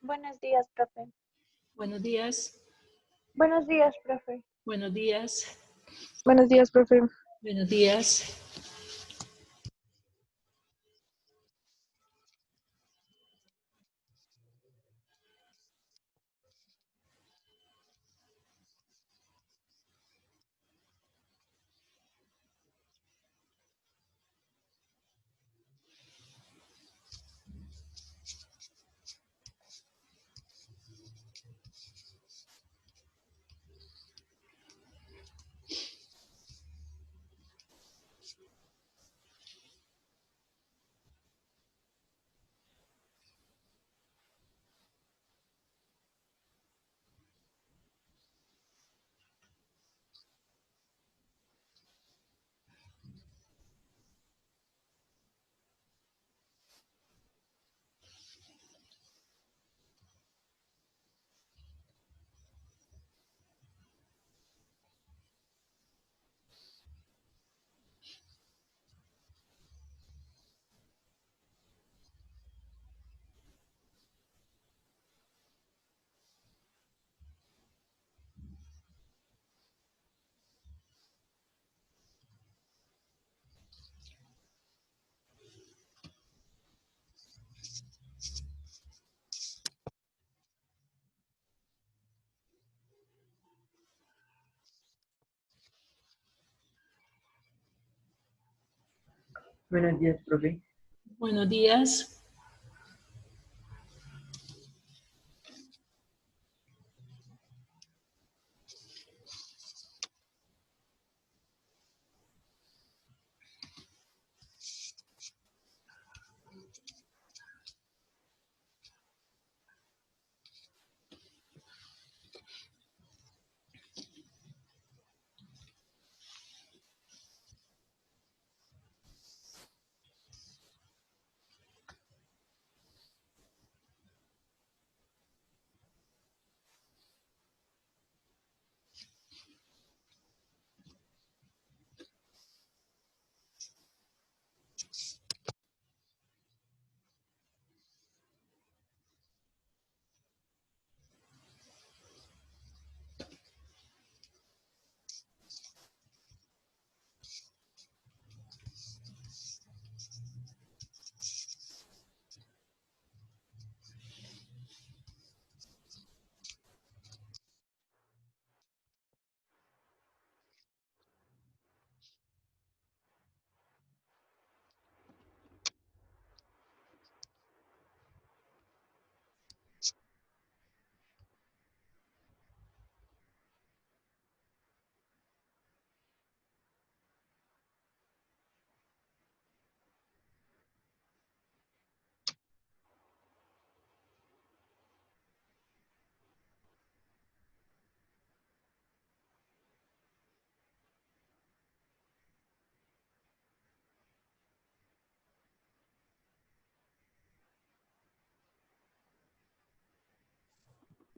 Buenos días, profe. Buenos días. Buenos días, profe. Buenos días. Buenos días, profe. Buenos días. Buenos días, profe. Buenos días.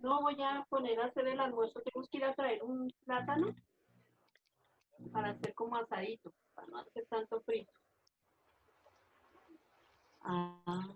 No voy a poner a hacer el almuerzo. Tenemos que ir a traer un plátano para hacer como asadito, para no hacer tanto frito. Ah,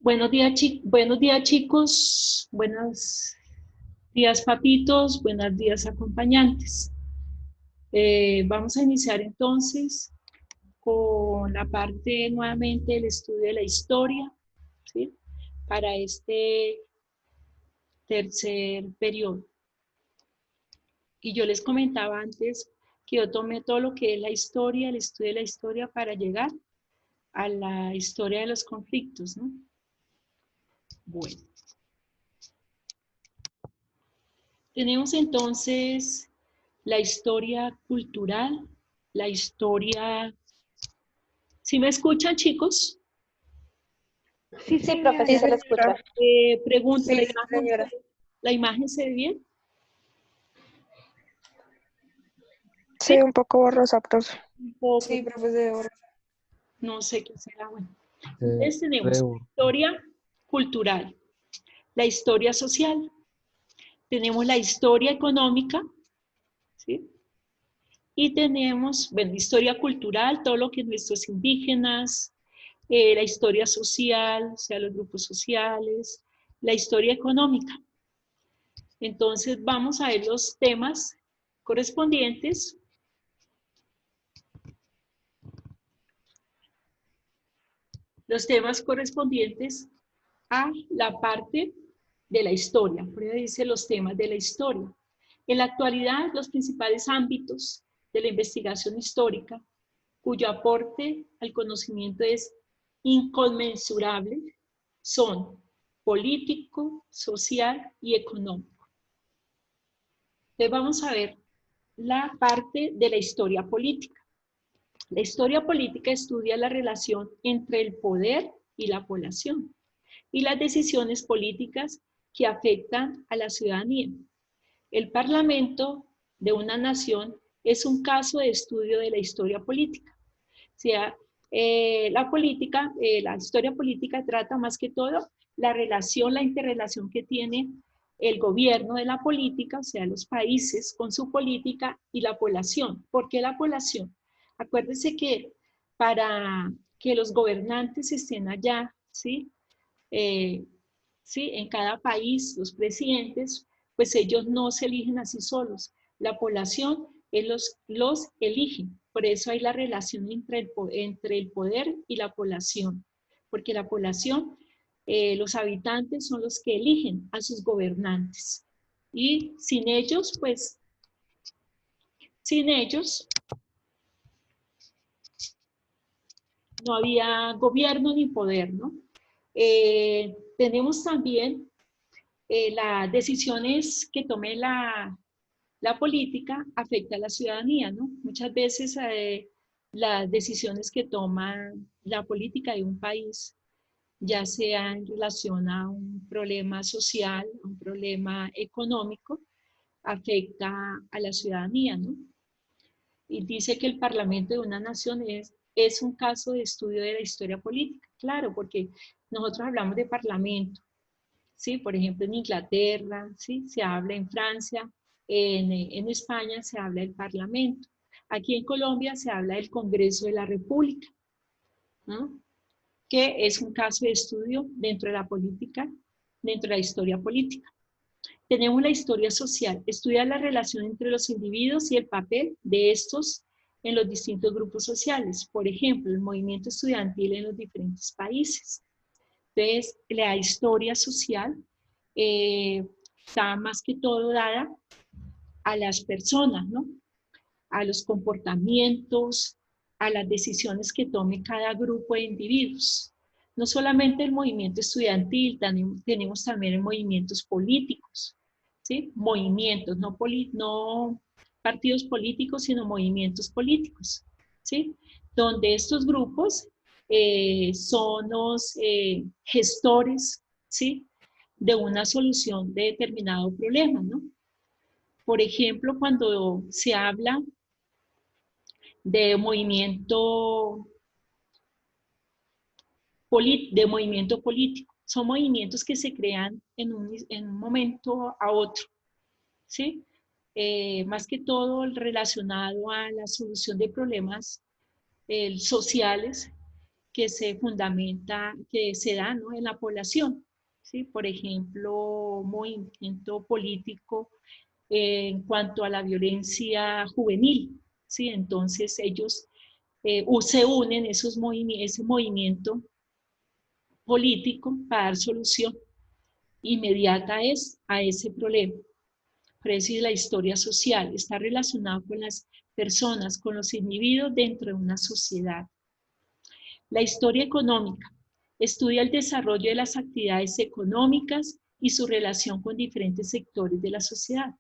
Buenos días, chicos. Buenos días, papitos. Buenos días, acompañantes. Vamos a iniciar entonces con la parte nuevamente del estudio de la historia, ¿sí? Para este tercer periodo. Y yo les comentaba antes que yo tomé todo lo que es la historia, el estudio de la historia para llegar a la historia de los conflictos, ¿no? Bueno. Tenemos entonces la historia cultural, la historia... ¿Sí me escuchan, chicos? Sí, profe, sí se le escucha. Pregunto, Sí, señora. ¿la imagen se ve bien? Sí, un poco borrosa, profe. Un poco, Sí, profe, se ve borrosa. no sé qué será. Bueno, entonces tenemos la historia cultural, la historia social, tenemos la historia económica, ¿sí? Y tenemos, bueno, historia cultural, todo lo que nuestros indígenas, la historia social, o sea, los grupos sociales, la historia económica. Entonces vamos a ver los temas correspondientes. Los temas correspondientes a la parte de la historia. Por eso dice los temas de la historia. En la actualidad, los principales ámbitos de la investigación histórica, cuyo aporte al conocimiento es inconmensurable, son político, social y económico. Entonces vamos a ver la parte de la historia política. La historia política estudia la relación entre el poder y la población y las decisiones políticas que afectan a la ciudadanía. El Parlamento de una nación es un caso de estudio de la historia política. O sea, la historia política trata más que todo la relación, la interrelación que tiene el gobierno de la política, o sea, los países con su política y la población. ¿Por qué la población? Acuérdense que para que los gobernantes estén allá, ¿sí? ¿Sí? En cada país, los presidentes, pues ellos no se eligen así solos. La población los elige. Por eso hay la relación entre el poder y la población. Porque la población, los habitantes son los que eligen a sus gobernantes. Y sin ellos, pues, sin ellos no había gobierno ni poder, ¿no? Tenemos también las decisiones que tome la política afecta a la ciudadanía, ¿no? Muchas veces las decisiones que toma la política de un país, ya sea en relación a un problema social, un problema económico, afecta a la ciudadanía, ¿no? Y dice que el Parlamento de una nación es un caso de estudio de la historia política, claro, porque nosotros hablamos de parlamento, ¿sí? Por ejemplo, en Inglaterra, ¿sí? Se habla en Francia, en España se habla del Parlamento. Aquí en Colombia se habla del Congreso de la República, ¿no? Que es un caso de estudio dentro de la política, dentro de la historia política. Tenemos la historia social, estudia la relación entre los individuos y el papel de estos en los distintos grupos sociales. Por ejemplo, el movimiento estudiantil en los diferentes países. Entonces, la historia social está más que todo dada a las personas, ¿no? A los comportamientos, a las decisiones que tome cada grupo de individuos. No solamente el movimiento estudiantil, tenemos también movimientos políticos, ¿sí? Movimientos, no partidos políticos, sino movimientos políticos, ¿sí? Donde estos grupos son los gestores, ¿sí? De una solución de determinado problema, ¿no? Por ejemplo, cuando se habla de movimiento político. Son movimientos que se crean en un momento a otro, ¿sí? Más que todo relacionado a la solución de problemas sociales que se fundamenta, que se da, ¿no?, en la población, ¿sí? Por ejemplo, movimiento político en cuanto a la violencia juvenil, ¿sí? Entonces ellos se unen, ese movimiento político para dar solución inmediata a ese problema. Por eso la historia social está relacionada con las personas, con los individuos dentro de una sociedad. La historia económica estudia el desarrollo de las actividades económicas y su relación con diferentes sectores de la sociedad.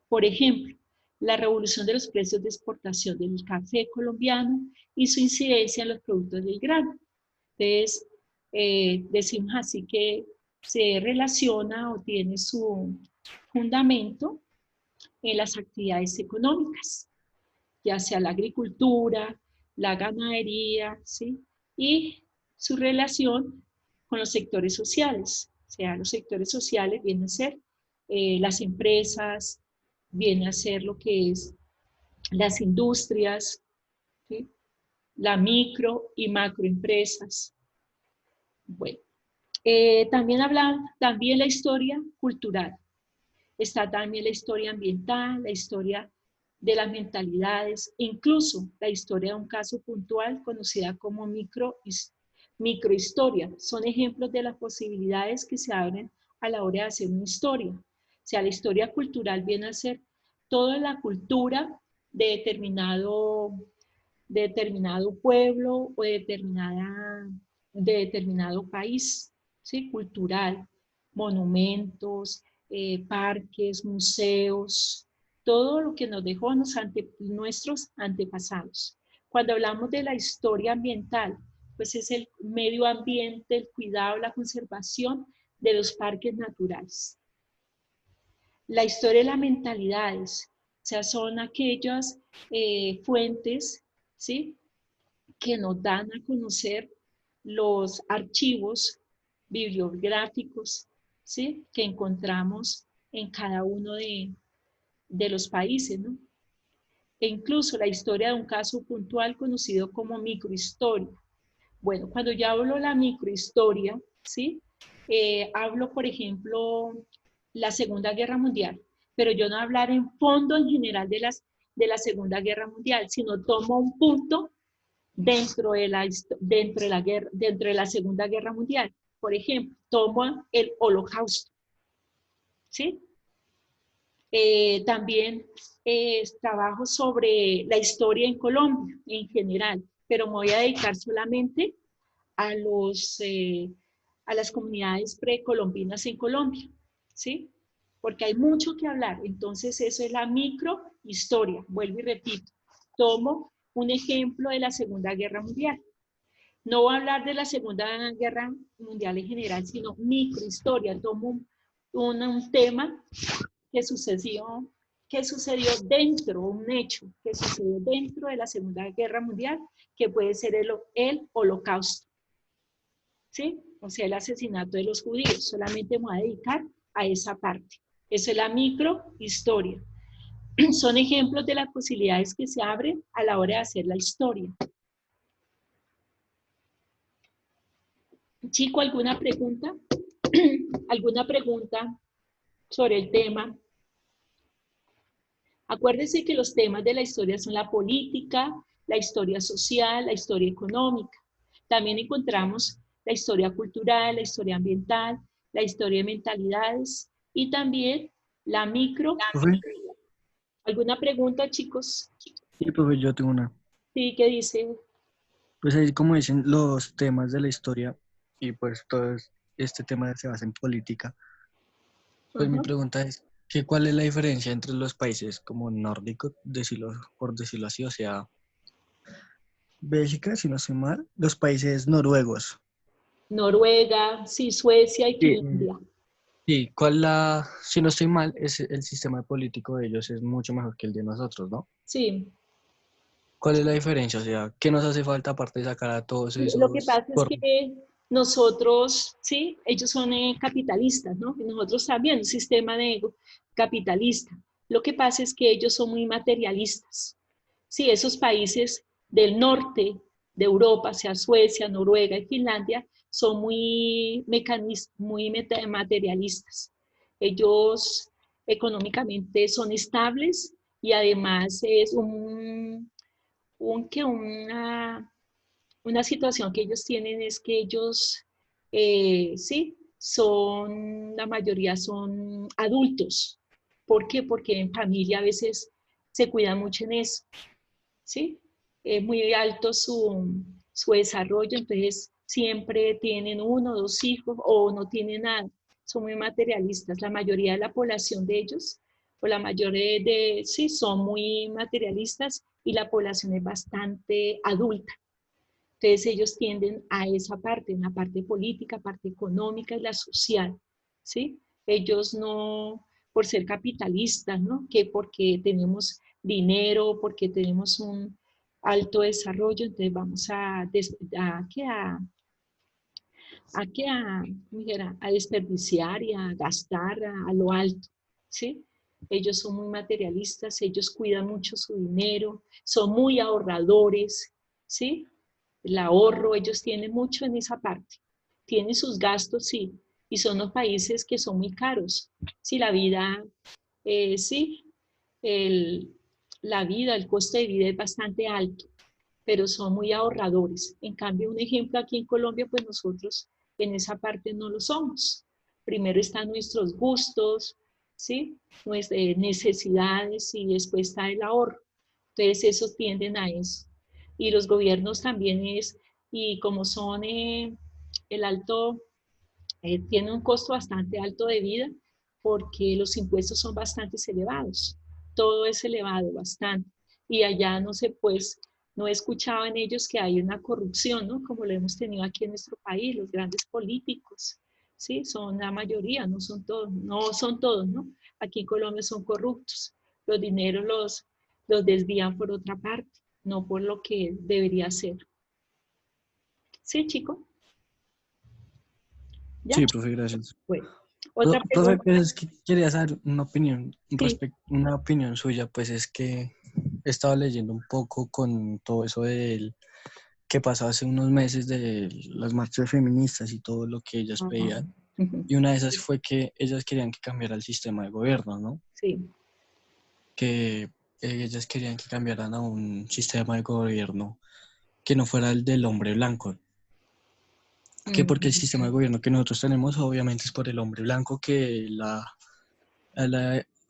Por ejemplo, la revolución de los precios de exportación del café colombiano y su incidencia en los productos del grano. Entonces, decimos así que se relaciona o tiene su fundamento en las actividades económicas, ya sea la agricultura, la ganadería, ¿sí? Y su relación con los sectores sociales. O sea, los sectores sociales vienen a ser las empresas, viene a ser lo que es las industrias, ¿sí? La micro y macroempresas. Bueno, también la historia cultural. Está también la historia ambiental, la historia de las mentalidades, incluso la historia de un caso puntual conocida como microhistoria. Son ejemplos de las posibilidades que se abren a la hora de hacer una historia. O sea, la historia cultural viene a ser toda la cultura de determinado pueblo o de determinado país, ¿sí? Cultural, monumentos, parques, museos, todo lo que nos dejó nuestros antepasados. Cuando hablamos de la historia ambiental, pues es el medio ambiente, el cuidado, la conservación de los parques naturales. La historia de las mentalidades, o sea, son aquellas fuentes, ¿sí?, que nos dan a conocer los archivos bibliográficos, ¿sí?, que encontramos en cada uno de los países, ¿no? E incluso la historia de un caso puntual conocido como microhistoria. Bueno, cuando yo hablo de la microhistoria, ¿sí?, hablo, por ejemplo, la Segunda Guerra Mundial, pero yo no hablar en fondo en general de la Segunda Guerra Mundial, sino tomo un punto dentro de la Segunda Guerra Mundial. Por ejemplo, tomo el Holocausto, ¿sí? También trabajo sobre la historia en Colombia en general, pero me voy a dedicar solamente a las comunidades precolombinas en Colombia, ¿sí? Porque hay mucho que hablar. Entonces, eso es la microhistoria. Vuelvo y repito. Tomo un ejemplo de la Segunda Guerra Mundial. No voy a hablar de la Segunda Guerra Mundial en general, sino microhistoria. Tomo un tema que sucedió dentro, un hecho que sucedió dentro de la Segunda Guerra Mundial, que puede ser el Holocausto, ¿sí? O sea, el asesinato de los judíos. Solamente me voy a dedicar a esa parte. Eso es la microhistoria. Son ejemplos de las posibilidades que se abren a la hora de hacer la historia. Chico, ¿alguna pregunta? ¿Alguna pregunta sobre el tema? Acuérdense que los temas de la historia son la política, la historia social, la historia económica. También encontramos la historia cultural, la historia ambiental, la historia de mentalidades y también la micro. Profe, ¿Alguna pregunta, chicos? sí, profe, yo tengo una. Sí, ¿qué dice? Pues ahí como dicen los temas de la historia y pues todo este tema se basa en política. Pues mi pregunta es, ¿cuál es la diferencia entre los países como nórdicos, por decirlo así, o sea, Bélgica, si no estoy mal, los países noruegos? Noruega, sí, Suecia y Sí, Finlandia. sí, si no estoy mal, el sistema político de ellos es mucho mejor que el de nosotros, ¿no? Sí. ¿Cuál es la diferencia? O sea, ¿qué nos hace falta aparte de sacar a todos Lo que esos pasa es que nosotros, sí, ellos son capitalistas, ¿no? Y nosotros también, un sistema de capitalista. Lo que pasa es que ellos son muy materialistas. Sí, esos países del norte de Europa, sea Suecia, Noruega y Finlandia, son muy materialistas. Ellos económicamente son estables y además es una situación que ellos tienen es que ellos, sí, la mayoría son adultos. ¿Por qué? Porque en familia a veces se cuidan mucho en eso, ¿sí? Es muy alto su desarrollo, entonces siempre tienen uno o dos hijos o no tienen nada. Son muy materialistas. La mayoría de la población de ellos, o la mayoría sí, son muy materialistas y la población es bastante adulta. Entonces ellos tienden a esa parte, una parte política, parte económica y la social, ¿sí? Ellos no, por ser capitalistas, ¿no? Que porque tenemos dinero, porque tenemos un alto desarrollo, entonces vamos a desperdiciar y a gastar a lo alto, ¿sí? Ellos son muy materialistas, ellos cuidan mucho su dinero, son muy ahorradores, ¿sí? El ahorro, ellos tienen mucho en esa parte. Tienen sus gastos, sí, y son los países que son muy caros. Sí, la vida, sí, la vida, el coste de vida es bastante alto, pero son muy ahorradores. En cambio, un ejemplo aquí en Colombia, pues nosotros en esa parte no lo somos. Primero están nuestros gustos, ¿sí? Nuestras necesidades y después está el ahorro. Entonces, esos tienden a eso. Y los gobiernos también y como son el alto, tienen un costo bastante alto de vida porque los impuestos son bastante elevados. Todo es elevado bastante. Y allá no se pues, no he escuchado en ellos que hay una corrupción, ¿no? Como lo hemos tenido aquí en nuestro país, los grandes políticos, ¿sí? Son la mayoría, no son todos, ¿no? Aquí en Colombia son corruptos. Los dineros los desvían por otra parte, no por lo que debería ser. ¿Sí, chico? ¿Ya? Sí, profe, gracias. Bueno, otra Profe, pregunta. pues es que quería saber una opinión Sí. una opinión suya, pues es que he estado leyendo un poco con todo eso del que pasó hace unos meses de las marchas feministas y todo lo que ellas pedían. Ujú. Y una de esas fue que ellas querían que cambiara el sistema de gobierno, ¿no? Sí. Que ellas querían que cambiaran a un sistema de gobierno que no fuera el del hombre blanco. Que porque el sistema de gobierno que nosotros tenemos obviamente es por el hombre blanco que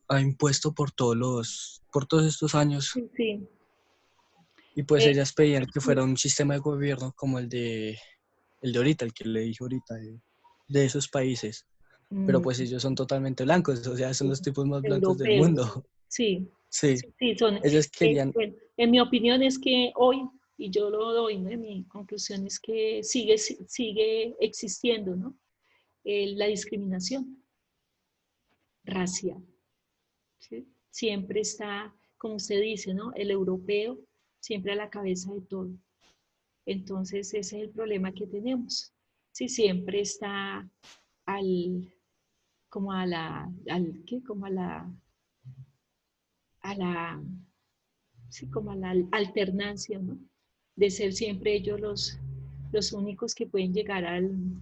ha impuesto por todos estos años. Sí, sí. Y pues Eh, ellas pedían que fuera un sistema de gobierno como el de ahorita, el que le dije ahorita, de esos países. Pero pues ellos son totalmente blancos, o sea, son los tipos más blancos del europeos. mundo. Sí, Sí, sí, son. ellos querían, Bueno, en mi opinión es que hoy, y yo lo doy, ¿no? Mi conclusión es que sigue existiendo, ¿no? La discriminación racial, ¿sí? Siempre está, como usted dice, ¿no? El europeo siempre a la cabeza de todo. Entonces, ese es el problema que tenemos. Sí, siempre está al, como a la, al, ¿qué? Como a la, sí, como a la alternancia, ¿no? De ser siempre ellos los únicos que pueden llegar al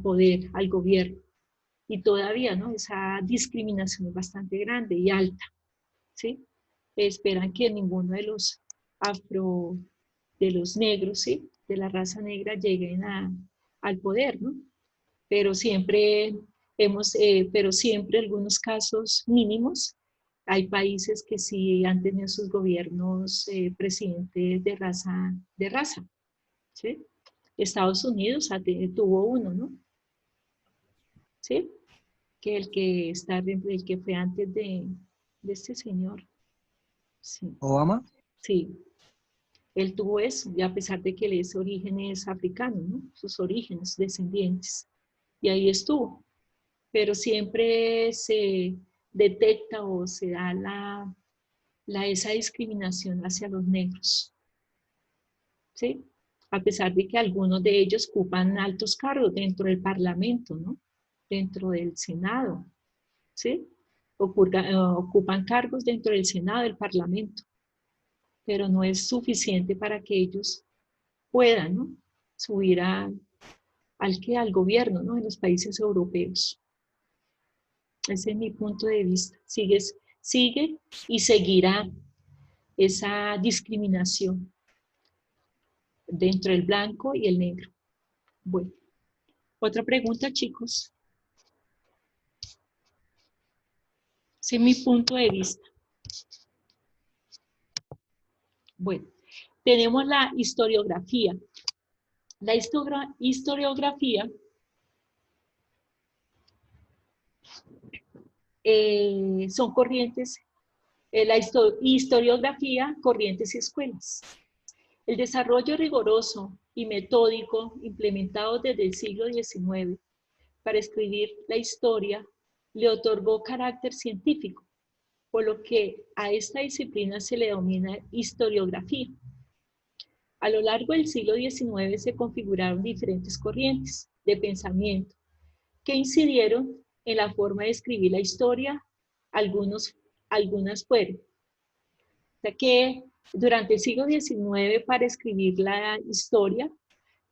poder, al gobierno. Y todavía, ¿no? Esa discriminación es bastante grande y alta, ¿sí? Esperan que ninguno de los de los negros, ¿sí? De la raza negra lleguen al poder, ¿no? Pero pero siempre algunos casos mínimos. Hay países que sí han tenido sus gobiernos presidentes de raza, ¿sí? Estados Unidos tuvo uno, ¿no? ¿Sí? Que el que fue antes de este señor. Sí, Obama. sí, él tuvo eso, y a pesar de que él es orígenes africanos, ¿no? Sus orígenes descendientes. Y ahí estuvo. Pero siempre se detecta o se da esa discriminación hacia los negros, ¿sí? A pesar de que algunos de ellos ocupan altos cargos dentro del Parlamento, ¿no? Dentro del Senado, ¿sí? Ocupan cargos dentro del Senado, del Parlamento, pero no es suficiente para que ellos pueda, ¿no?, subir al gobierno, ¿no?, en los países europeos. Ese es mi punto de vista. Sigue y seguirá esa discriminación entre el blanco y el negro. Bueno, otra pregunta, chicos. Ese es mi punto de vista. Bueno, tenemos la historiografía. La historiografía son corrientes, historiografía, corrientes y escuelas. El desarrollo riguroso y metódico implementado desde el siglo XIX para escribir la historia le otorgó carácter científico, por lo que a esta disciplina se le denomina historiografía. A lo largo del siglo XIX se configuraron diferentes corrientes de pensamiento que incidieron en la forma de escribir la historia. Algunas fueron. O sea que durante el siglo XIX, para escribir la historia,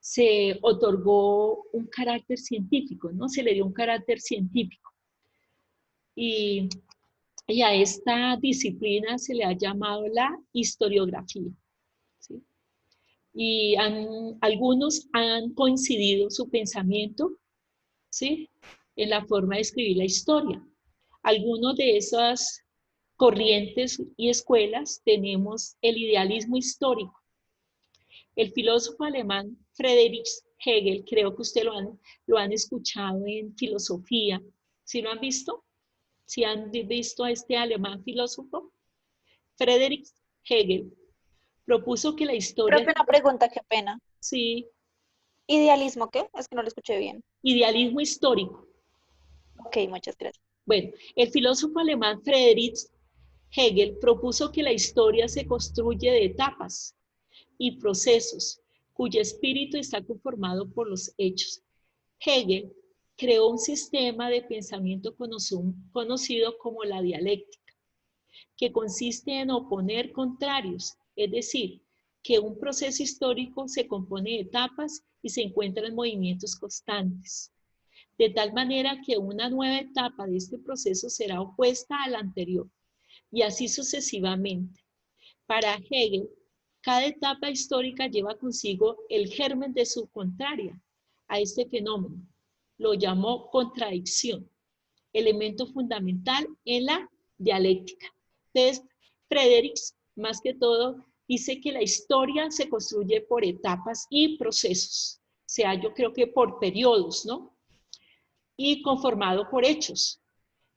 se otorgó un carácter científico, ¿no? Se le dio un carácter científico. Y a esta disciplina se le ha llamado la historiografía, ¿sí? Y algunos han coincidido su pensamiento, ¿sí?, en la forma de escribir la historia. Algunos de esas corrientes y escuelas tenemos el idealismo histórico. El filósofo alemán Friedrich Hegel, creo que ustedes lo han escuchado en filosofía. ¿Sí lo han visto? ¿Sí han visto a este alemán filósofo? Friedrich Hegel propuso que la historia... Profe, una pregunta, qué pena. Sí. ¿Idealismo qué? Es que no lo escuché bien. Idealismo histórico. Ok, muchas gracias. Bueno, el filósofo alemán Friedrich Hegel propuso que la historia se construye de etapas y procesos cuyo espíritu está conformado por los hechos. Hegel creó un sistema de pensamiento conocido como la dialéctica, que consiste en oponer contrarios, es decir, que un proceso histórico se compone de etapas y se encuentra en movimientos constantes, de tal manera que una nueva etapa de este proceso será opuesta a la anterior, y así sucesivamente. Para Hegel, cada etapa histórica lleva consigo el germen de su contraria a este fenómeno. Lo llamó contradicción, elemento fundamental en la dialéctica. Entonces, Friedrich, más que todo, dice que la historia se construye por etapas y procesos, o sea, yo creo que por periodos, ¿no? Y conformado por hechos.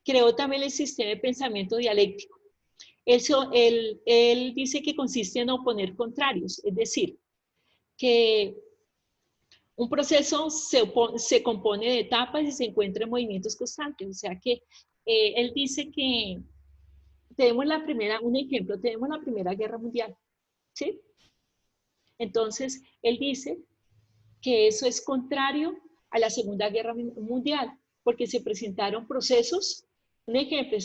Creó también el sistema de pensamiento dialéctico. Él dice que consiste en oponer contrarios, es decir, que un proceso se compone de etapas y se encuentra en movimientos constantes. O sea que él dice que tenemos un ejemplo, tenemos la Primera Guerra Mundial, ¿sí? Entonces, él dice que eso es contrario a la Segunda Guerra Mundial, porque se presentaron procesos, un ejemplo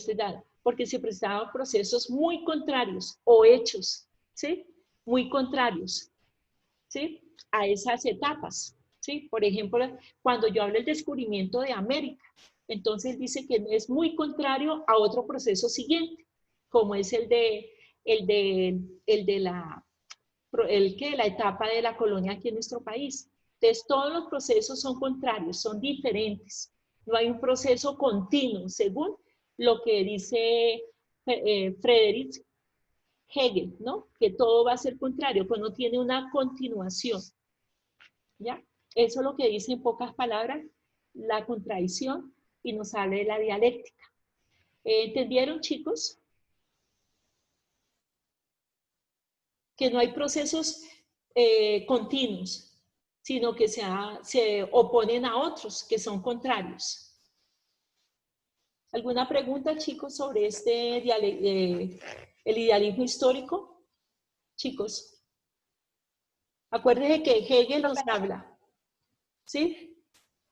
porque se presentaban procesos muy contrarios o hechos, ¿sí?, muy contrarios, ¿sí?, a esas etapas, ¿sí? Por ejemplo, cuando yo hablo del descubrimiento de América, entonces dice que es muy contrario a otro proceso siguiente, como es el de la etapa de la colonia aquí en nuestro país. Entonces, todos los procesos son contrarios, son diferentes. No hay un proceso continuo, según lo que dice Friedrich Hegel, ¿no? Que todo va a ser contrario, pues no tiene una continuación. ¿Ya? Eso es lo que dice en pocas palabras la contradicción y nos habla de la dialéctica. ¿Entendieron, chicos? Que no hay procesos continuos, sino que se oponen a otros que son contrarios. ¿Alguna pregunta, chicos, sobre el idealismo histórico? Chicos, acuérdense que Hegel nos habla, ¿sí?,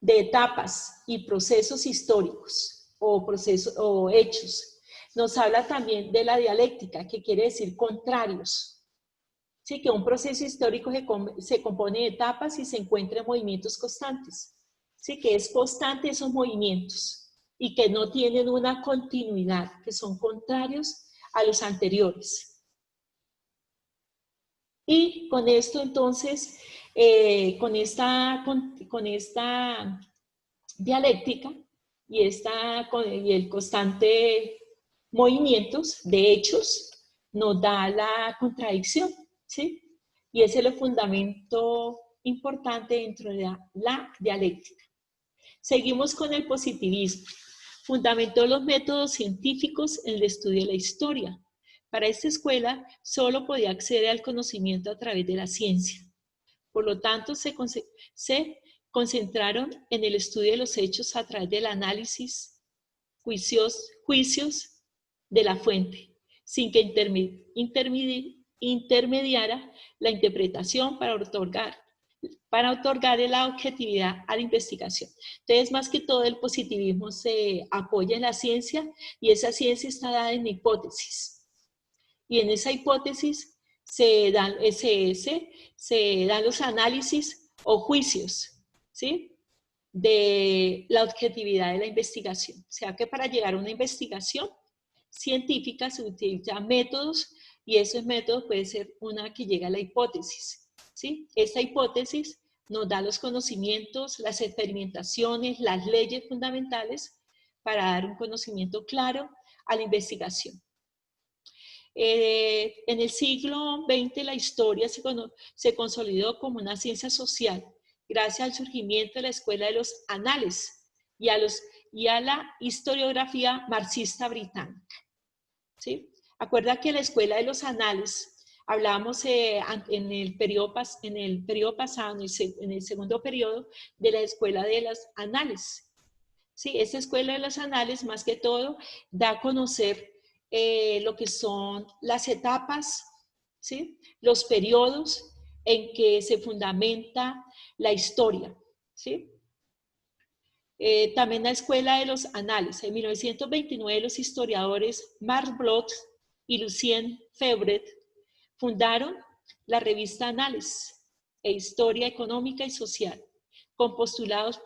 de etapas y procesos históricos o hechos. Nos habla también de la dialéctica, que quiere decir contrarios, Sí, que un proceso histórico se compone de etapas y se encuentra en movimientos constantes. Sí, que es constante esos movimientos y que no tienen una continuidad, que son contrarios a los anteriores. Y con esto entonces, con esta dialéctica y el constante movimientos de hechos nos da la contradicción, ¿sí? Y ese es el fundamento importante dentro de la dialéctica. Seguimos con el positivismo. Fundamentó los métodos científicos en el estudio de la historia. Para esta escuela solo podía acceder al conocimiento a través de la ciencia. Por lo tanto, se concentraron en el estudio de los hechos a través del análisis, juicios de la fuente, sin que intermediara la interpretación para otorgar la objetividad a la investigación. Entonces, más que todo, el positivismo se apoya en la ciencia y esa ciencia está dada en hipótesis. Y en esa hipótesis se dan los análisis o juicios, ¿sí? De la objetividad de la investigación. O sea que para llegar a una investigación científica se utilizan métodos y esos métodos puede ser una que llega a la hipótesis, ¿sí? Esta hipótesis nos da los conocimientos, las experimentaciones, las leyes fundamentales para dar un conocimiento claro a la investigación. En el siglo XX la historia se consolidó como una ciencia social gracias al surgimiento de la escuela de los anales y a la historiografía marxista británica. ¿Sí? Acuerda que la escuela de los anales, hablábamos en el periodo pasado, en el segundo periodo, de la escuela de los anales. ¿Sí? Esta escuela de los anales, más que todo, da a conocer lo que son las etapas, ¿sí? Los periodos en que se fundamenta la historia, ¿sí? También la escuela de los anales. En 1929 los historiadores Marc Bloch y Lucien Febvre fundaron la revista Anales e Historia Económica y Social, con postulados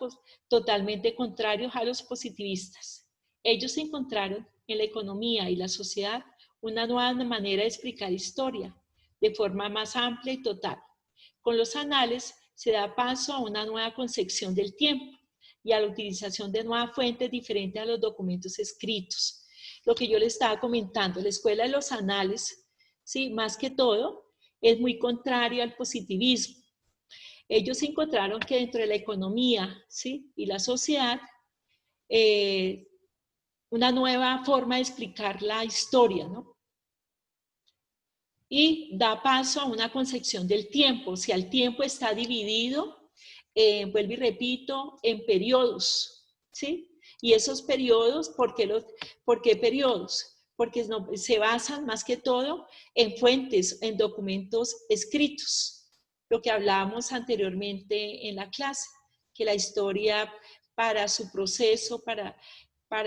totalmente contrarios a los positivistas. Ellos encontraron en la economía y la sociedad una nueva manera de explicar historia de forma más amplia y total. Con los anales se da paso a una nueva concepción del tiempo y a la utilización de nuevas fuentes diferentes a los documentos escritos. Lo que yo le estaba comentando, la escuela de los anales, ¿sí? Más que todo, es muy contrario al positivismo. Ellos encontraron que dentro de la economía, ¿sí? Y la sociedad, una nueva forma de explicar la historia, ¿no? Y da paso a una concepción del tiempo. O sea, el tiempo está dividido, vuelvo y repito, en periodos, ¿sí? Y esos periodos, ¿por qué periodos? Porque se basan más que todo en fuentes, en documentos escritos. Lo que hablábamos anteriormente en la clase, que la historia para su proceso, para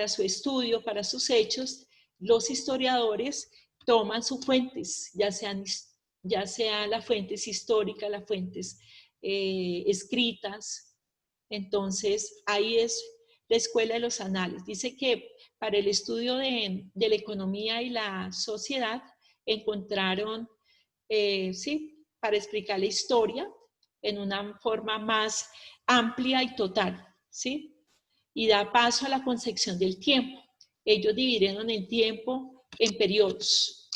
su estudio, para sus hechos, los historiadores toman sus fuentes, ya sean las fuentes históricas, las fuentes escritas. Entonces, ahí es la escuela de los anales. Dice que para el estudio de la economía y la sociedad encontraron, sí, para explicar la historia en una forma más amplia y total, ¿sí? Y da paso a la concepción del tiempo. Ellos dividieron el tiempo en periodos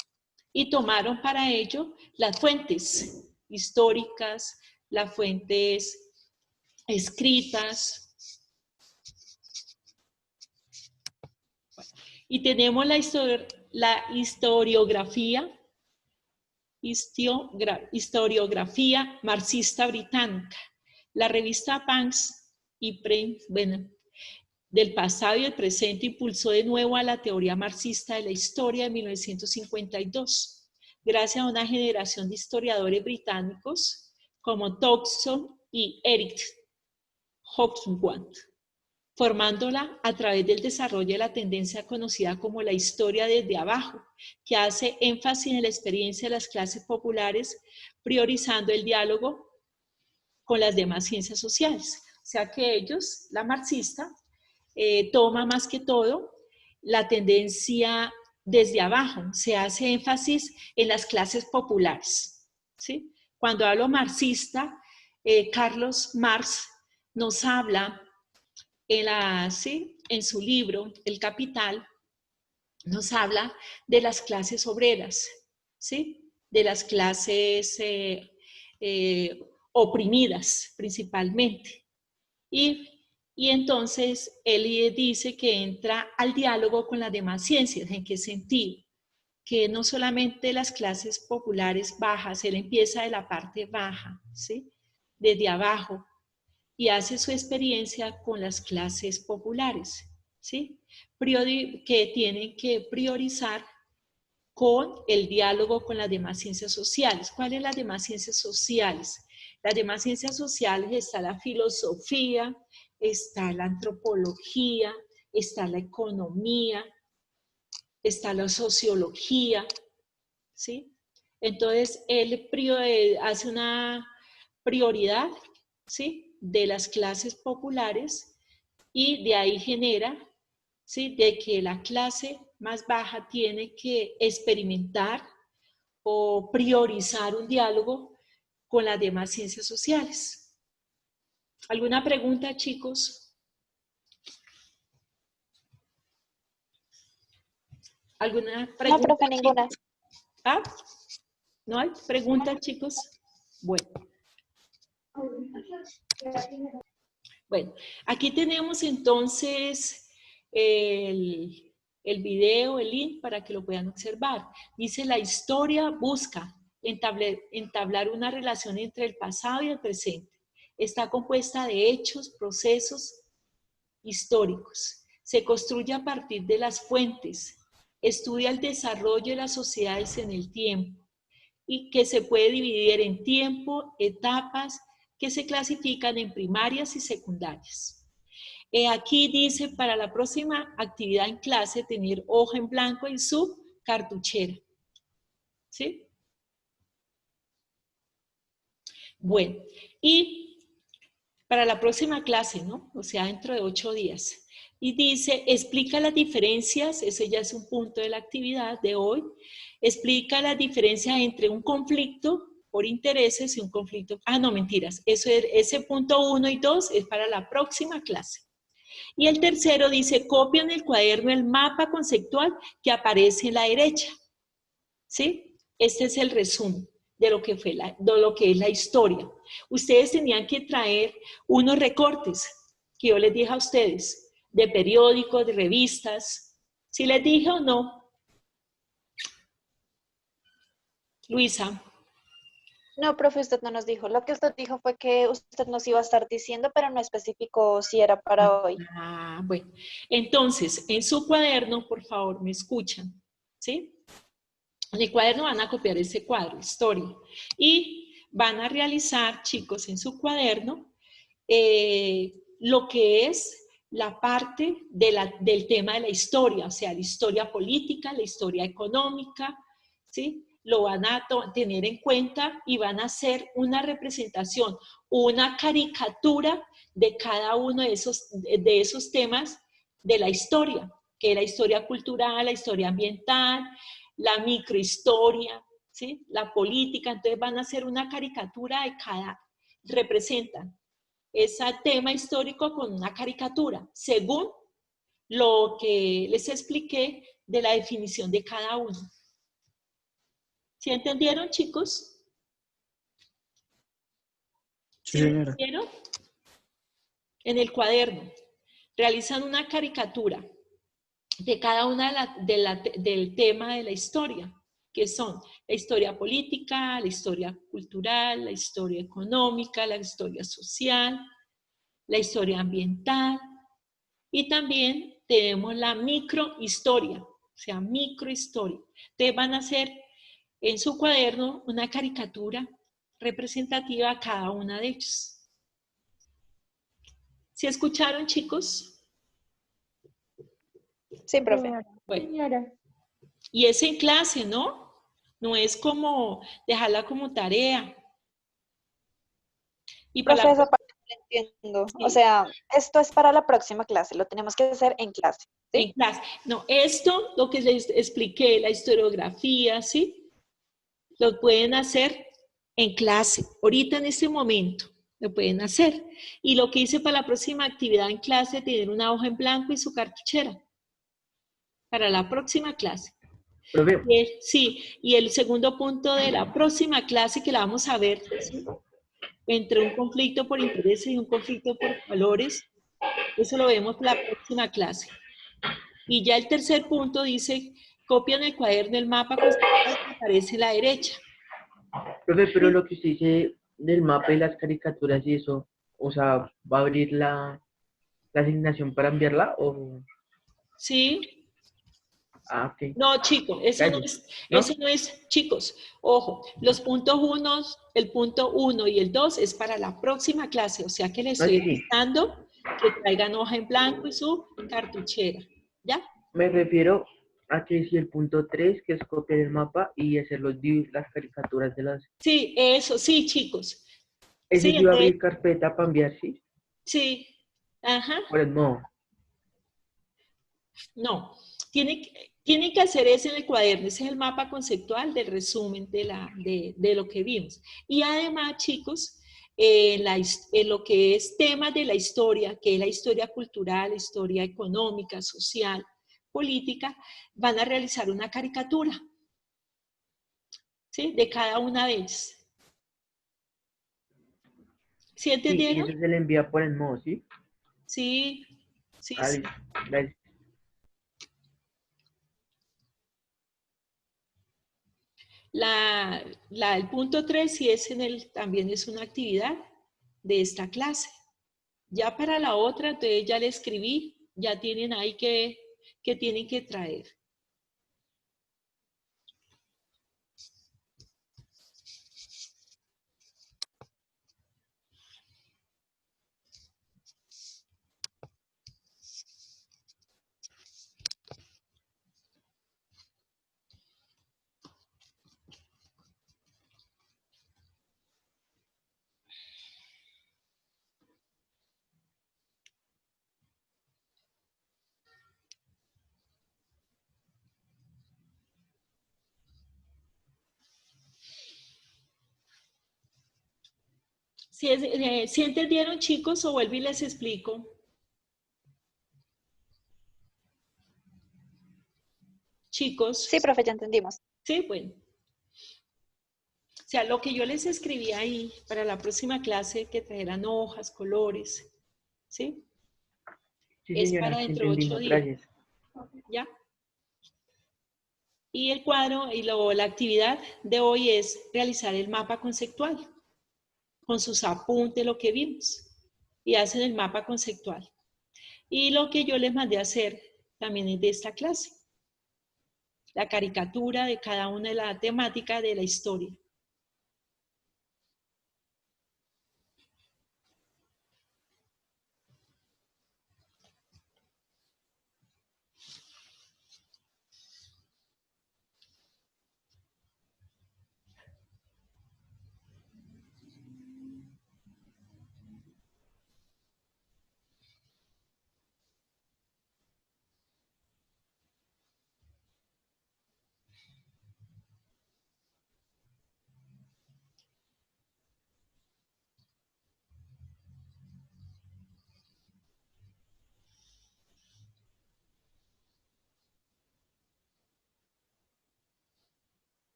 y tomaron para ello las fuentes históricas, las fuentes escritas. Y tenemos la historiografía marxista británica. La revista Banks y Prince, bueno, del pasado y el presente impulsó de nuevo a la teoría marxista de la historia de 1952, gracias a una generación de historiadores británicos como Thompson y Eric Hobsbawm. formándola a través del desarrollo de la tendencia conocida como la historia desde abajo, que hace énfasis en la experiencia de las clases populares, priorizando el diálogo con las demás ciencias sociales. O sea que ellos, la marxista, toma más que todo la tendencia desde abajo, se hace énfasis en las clases populares, ¿sí? Cuando hablo marxista, Carlos Marx nos habla en su libro, El Capital, nos habla de las clases obreras, ¿sí? De las clases oprimidas principalmente. Y entonces él dice que entra al diálogo con las demás ciencias. ¿En qué sentido? Que no solamente las clases populares bajas, él empieza de la parte baja, ¿sí? Desde abajo, y hace su experiencia con las clases populares, ¿sí? Que tienen que priorizar con el diálogo con las demás ciencias sociales. ¿Cuáles las demás ciencias sociales? Las demás ciencias sociales está la filosofía, está la antropología, está la economía, está la sociología, ¿sí? Entonces, él hace una prioridad, ¿sí? De las clases populares y de ahí genera, ¿sí? De que la clase más baja tiene que experimentar o priorizar un diálogo con las demás ciencias sociales. ¿Alguna pregunta, chicos? ¿Alguna pregunta? No, profe, ninguna. ¿Ah? ¿No hay preguntas, chicos? Bueno. Bueno, aquí tenemos entonces el video, el link para que lo puedan observar. Dice: la historia busca entablar una relación entre el pasado y el presente. Está compuesta de hechos, procesos históricos. Se construye a partir de las fuentes. Estudia el desarrollo de las sociedades en el tiempo y que se puede dividir en tiempo, etapas, que se clasifican en primarias y secundarias. Aquí dice, para la próxima actividad en clase, tener hoja en blanco en su cartuchera. ¿Sí? Bueno, y para la próxima clase, ¿no? O sea, dentro de 8 días. Y dice, explica las diferencias, ese ya es un punto de la actividad de hoy, explica las diferencias entre un conflicto por intereses y un conflicto... Ah, no, mentiras, ese punto 1 y 2 es para la próxima clase. Y el tercero dice, copia en el cuaderno el mapa conceptual que aparece en la derecha. ¿Sí? Este es el resumen de lo que es la historia. Ustedes tenían que traer unos recortes que yo les dije a ustedes, de periódicos, de revistas. ¿Sí les dije o no? Luisa. No, profe, usted no nos dijo. Lo que usted dijo fue que usted nos iba a estar diciendo, pero no especificó si era para hoy. Ah, bueno. Entonces, en su cuaderno, por favor, me escuchan. ¿Sí? En el cuaderno van a copiar ese cuadro, historia. Y van a realizar, chicos, en su cuaderno, lo que es la parte del tema de la historia, o sea, la historia política, la historia económica, ¿sí? Lo van a tener en cuenta y van a hacer una representación, una caricatura de cada uno de esos temas de la historia, que es la historia cultural, la historia ambiental, la microhistoria, ¿sí? La política. Entonces van a hacer una caricatura de cada, representan ese tema histórico con una caricatura, según lo que les expliqué de la definición de cada uno. ¿Sí entendieron, chicos? Sí, señora. ¿Entendieron? En el cuaderno realizan una caricatura de cada una del tema de la historia, que son la historia política, la historia cultural, la historia económica, la historia social, la historia ambiental, y también tenemos la microhistoria, o sea, microhistoria. Ustedes van a hacer en su cuaderno una caricatura representativa a cada una de ellos. ¿Sí escucharon, chicos? Sí, profe. Bueno, Señora. y es en clase, ¿no? No es como dejarla como tarea. Y para Profe, la esa parte no la entiendo. O sí, sea, esto es para la próxima clase, lo tenemos que hacer en clase, ¿sí? en clase. No, esto, lo que les expliqué, la historiografía, ¿sí? Lo pueden hacer en clase, ahorita en este momento, lo pueden hacer. Y lo que hice para la próxima actividad en clase, tener una hoja en blanco y su cartuchera. Para la próxima clase. Profe, Sí, y el segundo punto de la próxima clase que la vamos a ver, ¿sí? Entre un conflicto por intereses y un conflicto por valores, eso lo vemos la próxima clase. Y ya el tercer punto dice, copian el cuaderno el mapa conceptual que aparece a la derecha. profe, pero lo que usted dice del mapa y las caricaturas y eso, o sea, ¿va a abrir la asignación para enviarla o...? ¿Sí? Ah, ok. No, chicos, Gracias. eso ¿No? no es, chicos, ojo, los puntos 1, el punto 1 y el 2 es para la próxima clase, o sea que les No, estoy sí, sí. invitando que traigan hoja en blanco y su cartuchera, ¿ya? Me refiero a que si el punto 3 que es copiar el mapa y hacer las caricaturas de las... Sí, eso, sí, chicos. Ese Sí, sí va a abrir carpeta para enviar, ¿sí? sí, ajá, Por el modo. no. Tienen que hacer ese en el cuaderno, ese es el mapa conceptual del resumen de lo que vimos. Y además, chicos, en lo que es temas de la historia, que es la historia cultural, historia económica, social, política, van a realizar una caricatura, ¿sí? De cada una de ellas. ¿Sí Sí, y entendieron? eso se le envía por el modo, ¿sí? Sí, sí, Ah, sí. listo. Gracias. El punto 3 sí es también es una actividad de esta clase. Ya para la otra, entonces ya le escribí, ya tienen ahí que tienen que traer. ¿Sí entendieron, chicos, o vuelvo y les explico? Sí, Chicos, profe, ya entendimos. sí, bueno. O sea, lo que yo les escribí ahí para la próxima clase, que trajeran hojas, colores, ¿sí? Sí, Es señora, para sí dentro de 8 entendimos. días, Gracias. ¿ya? Y el cuadro y la actividad de hoy es realizar el mapa conceptual con sus apuntes, lo que vimos, y hacen el mapa conceptual. Y lo que yo les mandé a hacer también es de esta clase, la caricatura de cada una de la temática de la historia.